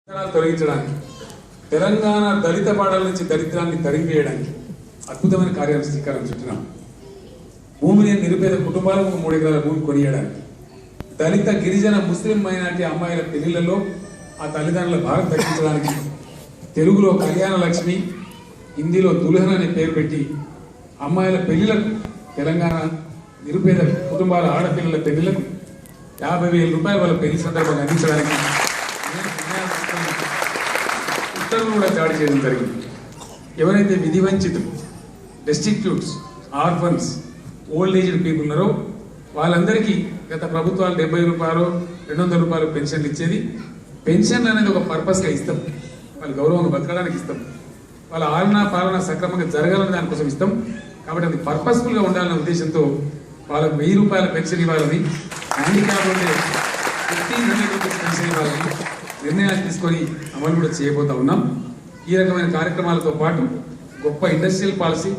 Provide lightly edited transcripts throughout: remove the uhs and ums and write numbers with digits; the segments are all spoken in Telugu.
తొలగించడానికి తెలంగాణ దళిత పాడల నుంచి దరిద్రాన్ని తరిమివేయడానికి అద్భుతమైన కార్యాలను శ్రీకారం చుట్టినాం. భూమిని నిరుపేద కుటుంబాలకు 3 ఎకరాల భూమి కొనియడానికి, దళిత గిరిజన ముస్లిం మైనార్టీ అమ్మాయిల పెళ్లిళ్లలో ఆ తల్లిదండ్రుల భారం తగ్గించడానికి తెలుగులో కళ్యాణ లక్ష్మి, హిందీలో దుల్హన్ అనే పేరు పెట్టి అమ్మాయిల పెళ్లిలకు, తెలంగాణ నిరుపేద కుటుంబాల ఆడపిల్లల పెళ్లిలకు 50,000 రూపాయలు వాళ్ళ పెళ్లి సందర్భంగా అందించడానికి ఉత్తర్వులు కూడా జారీ చేయడం జరిగింది. ఎవరైతే విధి వంచితులు, destitutes, orphans, old aged people ఉన్నారో వాళ్ళందరికీ గత ప్రభుత్వాలు 70 రూపాయలు 200 రూపాయలు పెన్షన్లు ఇచ్చేది. పెన్షన్ అనేది ఒక పర్పస్గా ఇస్తాం, వాళ్ళు గౌరవంగా బతకడానికి ఇస్తాం, వాళ్ళ పాలన సక్రమంగా జరగాలని దానికోసం ఇస్తాం. కాబట్టి అది పర్పస్ఫుల్గా ఉండాలనే ఉద్దేశంతో వాళ్ళకు 1000 రూపాయల పెన్షన్ ఇవ్వాలని, హ్యాండిక్యాప్ ఉంటే 1500 రూపీస్ పెన్షన్ ఇవ్వాలని నిర్ణయాలు తీసుకొని అమలు కూడా చేయబోతా ఉన్నాం. ఈ రకమైన కార్యక్రమాలతో పాటు గొప్ప ఇండస్ట్రియల్ పాలసీ,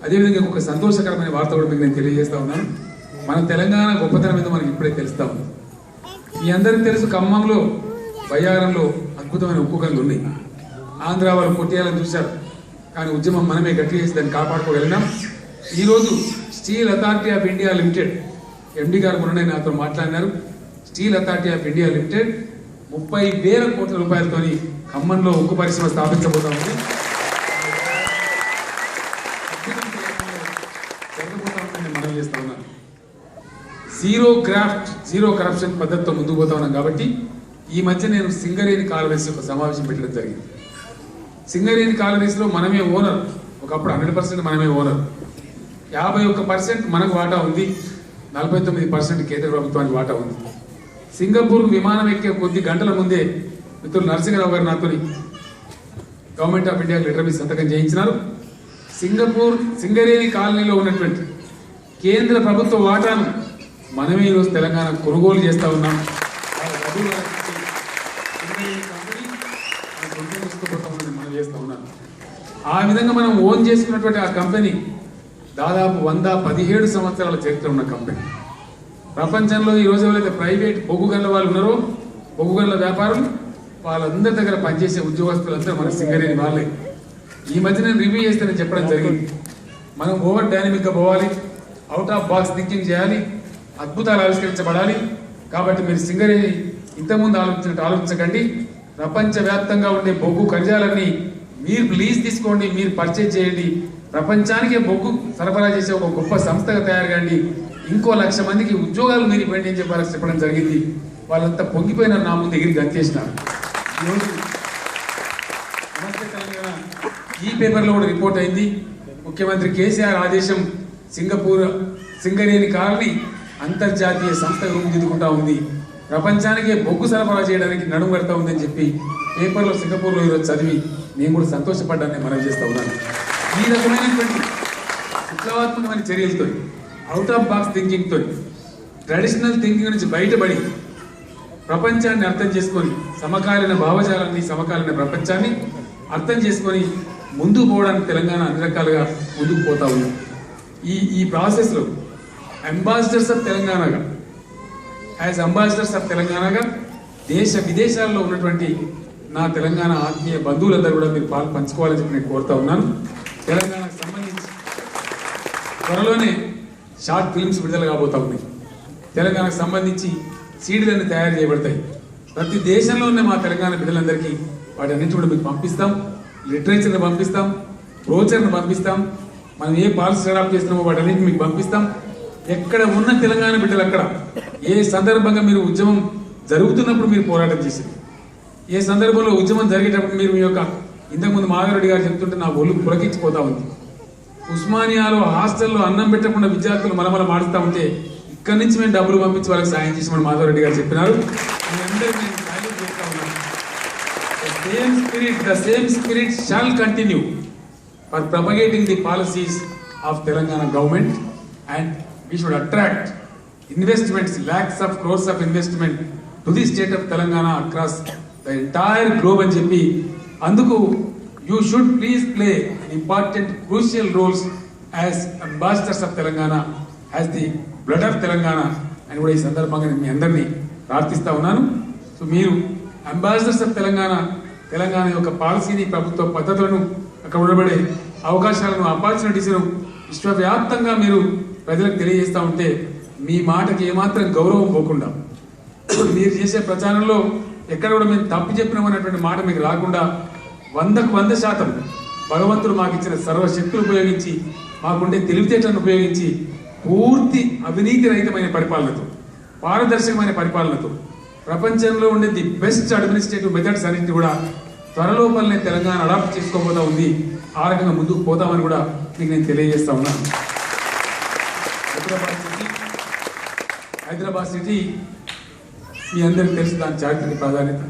అదేవిధంగా ఒక సంతోషకరమైన వార్త కూడా మీకు నేను తెలియజేస్తా ఉన్నాను. మన తెలంగాణ గొప్పతనం మీద మనకి ఇప్పుడే తెలుస్తా ఉంది. మీ అందరికీ తెలుసు, ఖమ్మంలో బయ్యారంలో అద్భుతమైన ఉక్కు గనులు ఉన్నాయి. ఆంధ్ర వాళ్ళు కొట్టేయాలని చూశారు, కానీ ఉద్యమం మనమే గట్టి చేసి దాన్ని కాపాడుకోగలిగినాం. ఈరోజు steel authority of India limited ఎండి గారు మొన్న నాతో మాట్లాడినారు. Steel authority of India limited 30,000 కోట్ల రూపాయలతో ఖమ్మంలో ఉక్కు పరిశ్రమ స్థాపించబోతా ఉంది. మనం చేస్తా ఉన్నాం. జీరో గ్రాఫ్ట్, జీరో కరప్షన్ పద్ధతితో ముందుకు పోతా ఉన్నాం. కాబట్టి ఈ మధ్య నేను సింగరేణి కాలరీస్ ఒక సమావేశం పెట్టడం జరిగింది. సింగరేణి కాలరీస్లో మనమే ఓనర్. ఒకప్పుడు 100% మనమే ఓనర్. 51% మనకు వాటా ఉంది, 49% కేంద్ర ప్రభుత్వానికి వాటా ఉంది. సింగపూర్కు విమానం ఎక్కే కొద్ది గంటల ముందే మిత్రులు నరసింహరావు గారు నాతో గవర్నమెంట్ ఆఫ్ ఇండియా లెటర్ మీద సంతకం చేయించినారు. సింగరేణి కాలనీలో ఉన్నటువంటి కేంద్ర ప్రభుత్వ వాటాను మనమే ఈరోజు తెలంగాణ కొనుగోలు చేస్తూ ఉన్నాం. మనం చేస్తూ ఉన్నాం. ఆ విధంగా మనం ఓన్ చేసుకున్నటువంటి ఆ కంపెనీ దాదాపు 117 సంవత్సరాల చరిత్ర ఉన్న కంపెనీ. ప్రపంచంలో ఈరోజు ఎవరైతే ప్రైవేట్ బొగ్గు గనుల వాళ్ళు ఉన్నారో, బొగ్గు గనుల వ్యాపారం, వాళ్ళందరి దగ్గర పనిచేసే ఉద్యోగస్తులందరూ మన సింగరేణి వాళ్ళే. ఈ మధ్య నేను రివ్యూ చేస్తే చెప్పడం జరిగింది, మనం ఓవర్ డైనమిక్గా పోవాలి, అవుట్ ఆఫ్ బాక్స్ థింకింగ్ చేయాలి, అద్భుతాలు ఆవిష్కరించబడాలి. కాబట్టి మీరు సింగరేణి ఇంతకుముందు ఆలోచించినట్టు ఆలోచించకండి. ప్రపంచవ్యాప్తంగా ఉండే బొగ్గు ఖనిజాలన్నీ మీరు లీజ్ తీసుకోండి, మీరు పర్చేజ్ చేయండి, ప్రపంచానికే బొగ్గు సరఫరా చేసే ఒక గొప్ప సంస్థగా తయారు కాండి, ఇంకో 1,00,000 మందికి ఉద్యోగాలు మీరు ఇవ్వండి అని చెప్పడం జరిగింది. వాళ్ళంతా పొంగిపోయిన నా ముందు ఎగిరి గంతేసినారు. ఈరోజు నమస్తే తెలంగాణ ఈ పేపర్లో కూడా రిపోర్ట్ అయింది. ముఖ్యమంత్రి కేసీఆర్ ఆదేశం, సింగరేణి కాలనీ అంతర్జాతీయ సంస్థ రూపుదిద్దుకుంటా ఉంది, ప్రపంచానికే బొగ్గు సరఫరా చేయడానికి నడుము కడతా ఉందని చెప్పి పేపర్లో సింగపూర్లో ఈరోజు చదివి నేను కూడా సంతోషపడ్డాన్ని మనం చేస్తూ ఉన్నాను. ఈ రకమైనటువంటి విప్లవాత్మకమైన చర్యలతో, అవుట్ ఆఫ్ బాక్స్ థింకింగ్తో, ట్రెడిషనల్ థింకింగ్ నుంచి బయటపడి ప్రపంచాన్ని అర్థం చేసుకొని, సమకాలీన భావజాలాన్ని, సమకాలీన ప్రపంచాన్ని అర్థం చేసుకొని ముందుకు పోవడానికి తెలంగాణ అన్ని రకాలుగా ముందుకు పోతా ఉంది. ఈ ప్రాసెస్లో అంబాసిడర్స్ ఆఫ్ తెలంగాణగా, యాజ్ అంబాసిడర్స్ ఆఫ్ తెలంగాణగా దేశ విదేశాల్లో ఉన్నటువంటి నా తెలంగాణ ఆత్మీయ బంధువులందరూ కూడా మీరు పాలు పంచుకోవాలని చెప్పి నేను కోరుతా ఉన్నాను. తెలంగాణకు సంబంధించి త్వరలోనే షార్ట్ ఫిల్మ్స్ విడుదల కాబోతా ఉన్నాయి. తెలంగాణకు సంబంధించి సీడీలన్నీ తయారు చేయబడతాయి. ప్రతి దేశంలో ఉన్న మా తెలంగాణ బిడ్డలందరికీ వాటి అన్నింటి కూడా మీకు పంపిస్తాం. లిటరేచర్ని పంపిస్తాం, బ్రోచర్ని పంపిస్తాం, మనం ఏ పాలసీ అడాప్ట్ చేస్తున్నామో వాటి అన్నింటిని మీకు పంపిస్తాం. ఎక్కడ ఉన్న తెలంగాణ బిడ్డలు అక్కడ ఏ సందర్భంగా మీరు ఉద్యమం జరుగుతున్నప్పుడు మీరు పోరాటం చేసింది, ఏ సందర్భంలో ఉద్యమం జరిగేటప్పుడు మీరు మీ యొక్క, ఇంతకుముందు మాధవరెడ్డి గారు చెప్తుంటే నా ఒళ్ళు పులకించిపోతా ఉంది. ఉస్మానియాలో హాస్టల్లో అన్నం పెట్టకుండా విద్యార్థులు మలమల మాడుతూ ఉంటే ఇక్కడి నుంచి మేము డబ్బులు పంపించి వాళ్ళకి సాయం చేసి మన మాధవరెడ్డి గారు చెప్పినారు. The same spirit shall continue for propagating the policies of Telangana government, and we should attract investments, lakhs of crores of investment to the state of Telangana across the entire globe అని చెప్పి, అందుకు you should please play important crucial roles as ambassadors of Telangana, as the blood of Telangana అని కూడా ఈ సందర్భంగా మీ అందరినీ ప్రార్థిస్తా ఉన్నాను. సో మీరు అంబాసిడర్స్ ఆఫ్ తెలంగాణ, తెలంగాణ యొక్క పాలసీని, ప్రభుత్వ పద్ధతులను, అక్కడ ఉండబడే అవకాశాలను, ఆపర్చునిటీస్ను విశ్వవ్యాప్తంగా మీరు ప్రజలకు తెలియజేస్తూ ఉంటే మీ మాటకి ఏమాత్రం గౌరవం పోకుండా, మీరు చేసే ప్రచారంలో ఎక్కడ కూడా మేము తప్పు చెప్పినామన్నటువంటి మాట మీకు రాకుండా 100కు 100% భగవంతుడు మాకు ఇచ్చిన సర్వశక్తులు ఉపయోగించి, మాకుండే తెలివితేటలను ఉపయోగించి పూర్తి అవినీతి రహితమైన పరిపాలనతో, పారదర్శకమైన పరిపాలనతో, ప్రపంచంలో ఉండే ది బెస్ట్ అడ్మినిస్ట్రేటివ్ మెథడ్స్ అన్నింటినీ కూడా త్వరలోపలనే తెలంగాణ అడాప్ట్ చేసుకోబోతా ఉంది. ఆ రకంగా ముందుకు పోతామని కూడా మీకు నేను తెలియజేస్తా ఉన్నాను. హైదరాబాద్ సిటీ మీ అందరికీ తెలుసు, దాని చారిత్రక ప్రాధాన్యత.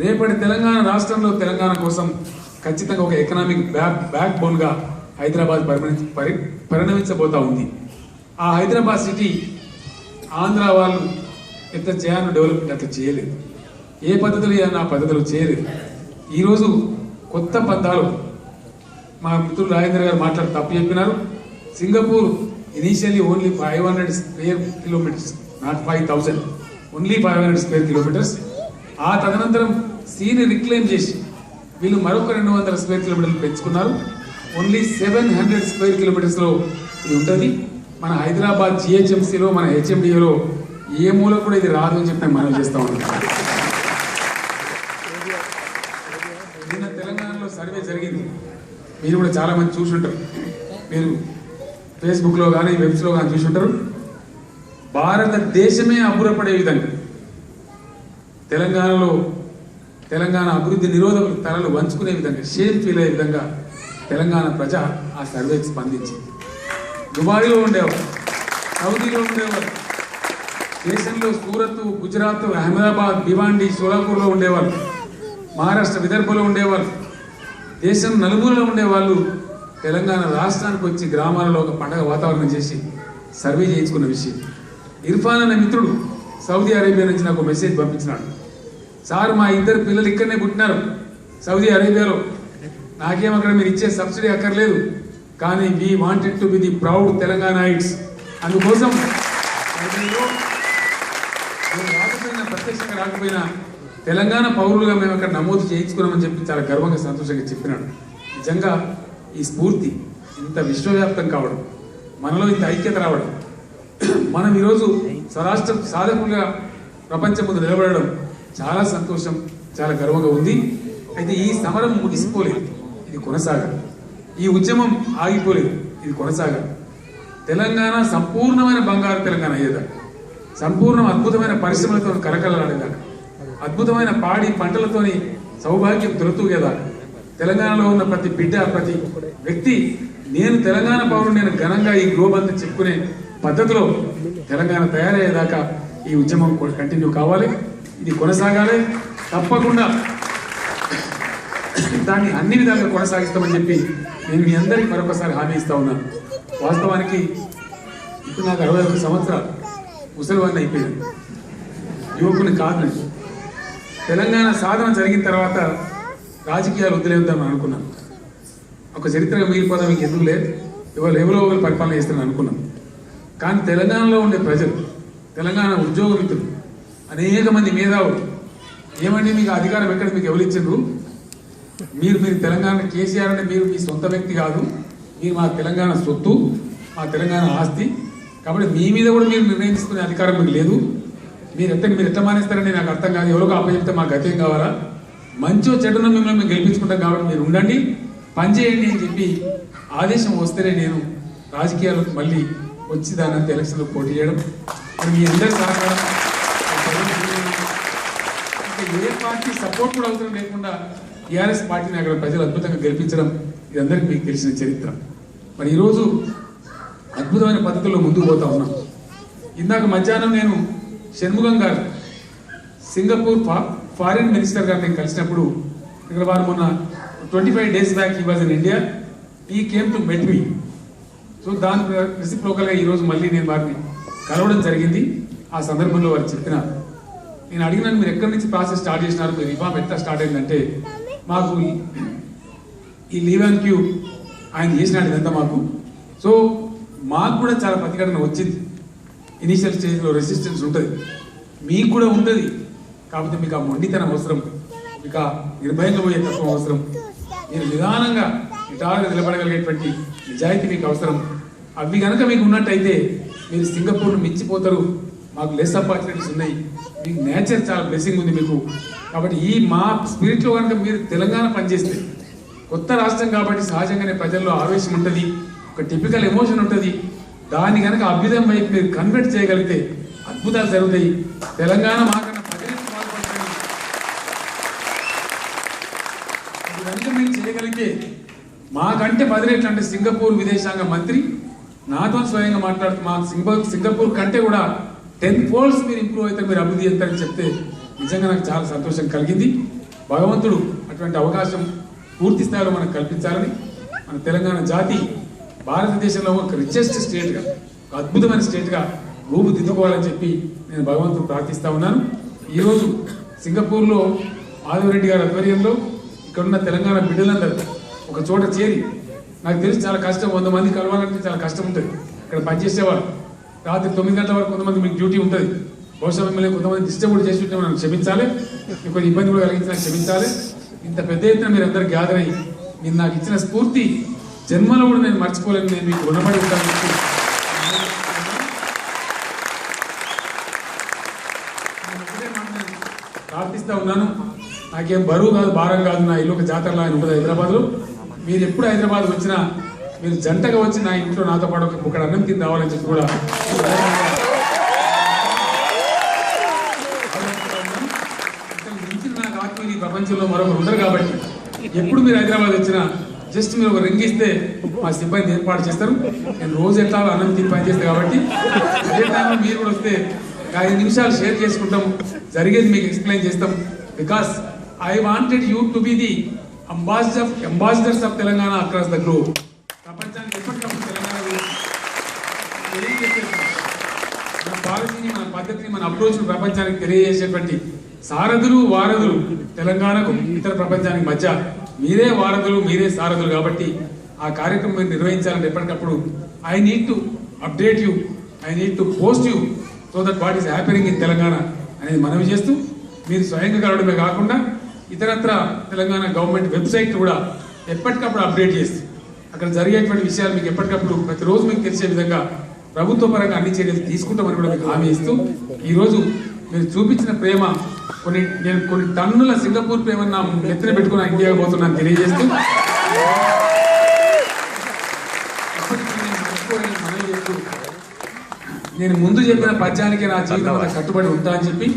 రేపటి తెలంగాణ రాష్ట్రంలో తెలంగాణ కోసం ఖచ్చితంగా ఒక ఎకనామిక్ బ్యాక్ బోన్గా హైదరాబాద్ పరిణమించబోతా ఉంది. ఆ హైదరాబాద్ సిటీ ఆంధ్ర వాళ్ళు ఎంత చేయాలని డెవలప్మెంట్ అట్లా చేయలేదు, ఏ పద్ధతులు చేయాలని ఆ పద్ధతులు చేయలేదు. ఈరోజు కొత్త పంతాలు మా మిత్రులు రాజేంద్ర గారు మాట్లాడి తప్పు చెప్పినారు. Singapore initially only 500 square kilometres, not 5000, only 500 square kilometres. ఆ తదనంతరం సీని రిక్లైమ్ చేసి వీళ్ళు మరొక 200 స్క్వేర్ కిలోమీటర్లు పెంచుకున్నారు. ఓన్లీ 700 స్క్వేర్ కిలోమీటర్స్లో ఇది ఉంటుంది. మన హైదరాబాద్ జిహెచ్ఎంసీలో, మన హెచ్ఎండిఏలో ఏ మూల కూడా ఇది రాదు అని చెప్పి మనం చేస్తూ ఉంటాం. నిన్న తెలంగాణలో సర్వే జరిగింది, మీరు కూడా చాలా మంది చూసుంటారు, మీరు ఫేస్బుక్లో కానీ వెబ్స్లో కానీ చూసుంటారు. భారతదేశమే అబ్బురపడే విధంగా తెలంగాణలో, తెలంగాణ అభివృద్ధి నిరోధకులు తలలు వంచుకునే విధంగా, షేమ్ ఫీల్ అయ్యే విధంగా తెలంగాణ ప్రజ ఆ సర్వేకి స్పందించింది. దుబాయ్లో ఉండేవారు, సౌదీలో ఉండేవారు, దేశంలో సూరత్, గుజరాత్, అహ్మదాబాద్, భివాండి, సోలాపూర్లో ఉండేవాళ్ళు, మహారాష్ట్ర విదర్భలో ఉండేవాళ్ళు, దేశం నలుమూలలో ఉండేవాళ్ళు తెలంగాణ రాష్ట్రానికి వచ్చి గ్రామాలలో ఒక పండగ వాతావరణం చేసి సర్వే చేయించుకున్న విషయం. ఇర్ఫాన్ అనే మిత్రుడు సౌదీ అరేబియా నుంచి నాకు మెసేజ్ పంపించినాడు. సార్, మా 2 పిల్లలు ఇక్కడనే పుట్టినారు సౌదీ అరేబియాలో, నాకేం అక్కడ మీరు ఇచ్చే సబ్సిడీ అక్కర్లేదు, కానీ we wanted to be the proud తెలంగాణైట్స్. అందుకోసం రాకపోయినా, ప్రత్యక్షంగా రాకపోయినా తెలంగాణ పౌరులుగా మేము అక్కడ నమోదు చేయించుకున్నామని చెప్పి చాలా గర్వంగా, సంతోషంగా చెప్పినాడు. నిజంగా ఈ స్ఫూర్తి ఇంత విశ్వవ్యాప్తం కావడం, మనలో ఇంత ఐక్యత రావడం, మనం ఈరోజు స్వరాష్ట్ర సాధకులుగా ప్రపంచం ముందు నిలబడడం చాలా సంతోషం, చాలా గర్వంగా ఉంది. అయితే ఈ సమరం ముగిసిపోలేదు, ఇది కొనసాగాలి. ఈ ఉద్యమం ఆగిపోలేదు, ఇది కొనసాగాలి. తెలంగాణ సంపూర్ణమైన బంగారు తెలంగాణ అయ్యేదాకా, సంపూర్ణ అద్భుతమైన పరిశ్రమలతో కలకలలాడేదాకా, అద్భుతమైన పాడి పంటలతోని సౌభాగ్యం తొలతూగేదాకా, తెలంగాణలో ఉన్న ప్రతి బిడ్డ, ప్రతి వ్యక్తి నేను తెలంగాణ పౌరుడు, నేను ఘనంగా ఈ గ్లోబ్ అంతా చెప్పుకునే పద్ధతిలో తెలంగాణ తయారయ్యేదాకా ఈ ఉద్యమం కంటిన్యూ కావాలి, ఇది కొనసాగాలి. తప్పకుండా దాన్ని అన్ని విధాలుగా కొనసాగిస్తామని చెప్పి నేను మీ అందరికీ మరొకసారి హామీ ఇస్తా ఉన్నాను. వాస్తవానికి ఇప్పుడు నాకు 61 సంవత్సరాలు, ముసలివాడిని అయిపోయాను, యువకుని కాదు. తెలంగాణ సాధన జరిగిన తర్వాత రాజకీయాలు వదిలేద్దామని అనుకున్నాను. ఒక చరిత్రగా మిగిలిపోదాం, మీకు ఎందుకు లేదు, ఎవరో ఒకరు పరిపాలన చేస్తారని అనుకున్నాం. కానీ తెలంగాణలో ఉండే ప్రజలు, తెలంగాణ ఉద్యోగ మిత్రులు, అనేక మంది మేధావులు, ఏమండి మీకు అధికారం ఎక్కడ, మీకు ఎవరు ఇచ్చిండ్రు, మీరు తెలంగాణ కేసీఆర్ అంటే మీరు మీ సొంత వ్యక్తి కాదు, మీరు మా తెలంగాణ సొత్తు, మా తెలంగాణ ఆస్తి, కాబట్టి మీ మీద కూడా మీరు నిర్ణయం తీసుకునే అధికారం మీకు లేదు, మీరు ఎట్లా మానేస్తారని నాకు అర్థం కాదు, ఎవరికో అప్పచెప్తే మాకు గత్యం కావాలా, మంచో చెడునో మిమ్మల్ని మేము గెలిపించుకుంటాం కాబట్టి మీరు ఉండండి, పనిచేయండి అని చెప్పి ఆదేశం వస్తేనే నేను రాజకీయాలకు మళ్ళీ వచ్చి దాని ఎలక్షన్లో పోటీ చేయడం. మీ అందరి సహకారం, ఏ పార్టీ సపోర్ట్ కూడా అవసరం లేకుండా టీఆర్ఎస్ పార్టీని అక్కడ ప్రజలు అద్భుతంగా గెలిపించడం ఇది అందరికీ మీకు తెలిసిన చరిత్ర. మరి ఈరోజు అద్భుతమైన పద్ధతుల్లో ముందుకు పోతా ఉన్నాం. ఇందాక మధ్యాహ్నం నేను షణ్ముగం గారు, సింగపూర్ ఫారిన్ మినిస్టర్ గారు నేను కలిసినప్పుడు, ఇక్కడ వారు మొన్న 25 days back he was in India, he came to met me. So దాని రెసిప్రోకల్గా ఈరోజు మళ్ళీ నేను వారిని కలవడం జరిగింది. ఆ సందర్భంలో వారు చెప్పిన, నేను అడిగినాను మీరు ఎక్కడి నుంచి ప్రాసెస్ స్టార్ట్ చేసినారు, మీరు రిఫార్మ్ ఎట్లా స్టార్ట్ అయిందంటే, మాకు ఈ లీవ్ అండ్ క్యూ ఆయన చేసినాడు ఇదంతా మాకు. సో మాకు కూడా చాలా ప్రతిఘటన వచ్చింది, ఇనీషియల్ స్టేజ్లో రెసిస్టెన్స్ ఉంటుంది, మీకు కూడా ఉంటుంది, కాకపోతే మీకు ఆ మొండితనం అవసరం, మీకు ఆ నిర్భయంగా పోయే తత్వం అవసరం, మీరు నిదానంగా నిటారుగా నిలబడగలిగేటువంటి నిజాయితీ మీకు అవసరం. అవి కనుక మీకు ఉన్నట్టయితే మీరు సింగపూర్ను మించిపోతారు. మాకు లెస్ ఆపర్చునిటీస్ ఉన్నాయి, మీకు నేచర్ చాలా బ్లెస్సింగ్ ఉంది మీకు. కాబట్టి ఈ మా స్పిరిట్లో కనుక మీరు తెలంగాణ పనిచేస్తే, కొత్త రాష్ట్రం కాబట్టి సహజంగానే ప్రజల్లో ఆవేశం ఉంటుంది, ఒక టిపికల్ ఎమోషన్ ఉంటుంది. దాన్ని కనుక అభ్యుదయం వైపు మీరు కన్వర్ట్ చేయగలిగితే అద్భుతాలు జరుగుతాయి. తెలంగాణ మాకన్నా ప్రజలకు పాల్పడుతుంది. అది కనుక మీరు చేయగలిగితే మాకంటే 10 రెట్లు, అంటే సింగపూర్ విదేశాంగ మంత్రి నాతో స్వయంగా మాట్లాడుతూ మా సింగపూర్ కంటే కూడా 10 folds మీరు ఇంప్రూవ్ అయితే మీరు అభివృద్ధి చేస్తారని చెప్తే నిజంగా నాకు చాలా సంతోషం కలిగింది. భగవంతుడు అటువంటి అవకాశం పూర్తి స్థాయిలో మనకు కల్పించాలని, మన తెలంగాణ జాతి భారతదేశంలో ఒక రిచెస్ట్ స్టేట్గా, ఒక అద్భుతమైన స్టేట్గా రూపుదిద్దుకోవాలని చెప్పి నేను భగవంతుడు ప్రార్థిస్తా ఉన్నాను. ఈరోజు సింగపూర్లో మాధవరెడ్డి గారి ఆధ్వర్యంలో ఇక్కడున్న తెలంగాణ బిడ్డలందరూ ఒక చోట చేరి, నాకు తెలిసి చాలా కష్టం, 100 మంది కలవాలంటే చాలా కష్టం ఉంటుంది. ఇక్కడ పనిచేసేవాళ్ళు రాత్రి 9 గంటల వరకు కొంతమంది మీకు డ్యూటీ ఉంటుంది. బహుశా మిమ్మల్ని కొంతమంది డిస్టర్బ్ కూడా చేసి ఉంటే మనం క్షమించాలి, మీకు కొన్ని ఇబ్బంది కూడా కలిగించిన క్షమించాలి. ఇంత పెద్ద ఎత్తున మీరు అందరు గ్యాదర్ అయ్యి మీరు నాకు ఇచ్చిన స్ఫూర్తి జన్మలో కూడా నేను మర్చిపోలేను, నేను మీకు రుణపడి ఉంటాను. ప్రార్థిస్తూ ఉన్నాను. నాకేం బరువు కాదు, భారం కాదు, నా ఇల్లు ఒక జాతరలా ఉంటుంది హైదరాబాద్లో. మీరు ఎప్పుడు హైదరాబాద్ వచ్చినా మీరు జంటగా వచ్చి నా ఇంట్లో నాతో పాటు ఒక ముక్కడు అన్నం తిని రావాలని చెప్పి కూడా మించిన నాకు ఆత్మీయ ఈ ప్రపంచంలో మరొకరు ఉండరు. కాబట్టి ఎప్పుడు మీరు హైదరాబాద్ వచ్చినా జస్ట్ మీరు ఒక రింగ్ ఇస్తే మా సిబ్బంది ఏర్పాటు చేస్తారు. నేను రోజు ఎట్లా అన్నం తిని పని చేస్తాను కాబట్టి అదే టైంలో మీరు కూడా వస్తే 5 నిమిషాలు షేర్ చేసుకుంటాం, జరిగేది మీకు ఎక్స్ప్లెయిన్ చేస్తాం. Because I wanted you to be the ambassadors of Telangana across the globe. ప్రపంచానికి ఎప్పటికప్పుడు తెలంగాణ మన పాలసీని, మన పద్ధతిని, మన అప్రోచ్ను ప్రపంచానికి తెలియజేసేటువంటి సారథులు, వారధులు తెలంగాణకు ఇతర ప్రపంచానికి మధ్య మీరే వారధులు, మీరే సారథులు. కాబట్టి ఆ కార్యక్రమం మీరు నిర్వహించాలంటే ఎప్పటికప్పుడు I need to update you, I need to post you so that what is happening in Telangana అనేది మనవి చేస్తూ, మీరు స్వయంగా కలవడమే కాకుండా ఇతరత్ర తెలంగాణ గవర్నమెంట్ వెబ్సైట్ కూడా ఎప్పటికప్పుడు అప్డేట్ చేస్తూ అక్కడ జరిగేటువంటి విషయాలు మీకు ఎప్పటికప్పుడు ప్రతిరోజు మీకు తెలిసే విధంగా ప్రభుత్వ పరంగా అన్ని చర్యలు తీసుకుంటామని కూడా మీకు హామీ ఇస్తూ, ఈరోజు మీరు చూపించిన ప్రేమ నేను కొన్ని టన్నుల సింగపూర్ ప్రేమ నా నెత్తిన పెట్టుకుని ఇండియాకి పోతున్నాను తెలియజేస్తూ, నేను ముందు చెప్పిన పద్యానికి నా జీవితం కట్టుబడి ఉంటా అని చెప్పి,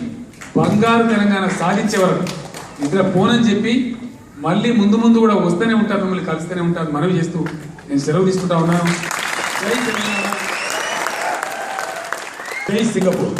బంగారు తెలంగాణ సాధించే వరకు నిద్ర పోనని చెప్పి, మళ్ళీ ముందు ముందు కూడా వస్తూనే ఉంటాను, మిమ్మల్ని కలుస్తూనే ఉంటాను మనవి చేస్తూ నేను సెలవు తీసుకుంటా ఉన్నాను. జై తెలంగాణ, జై సింగపూర్.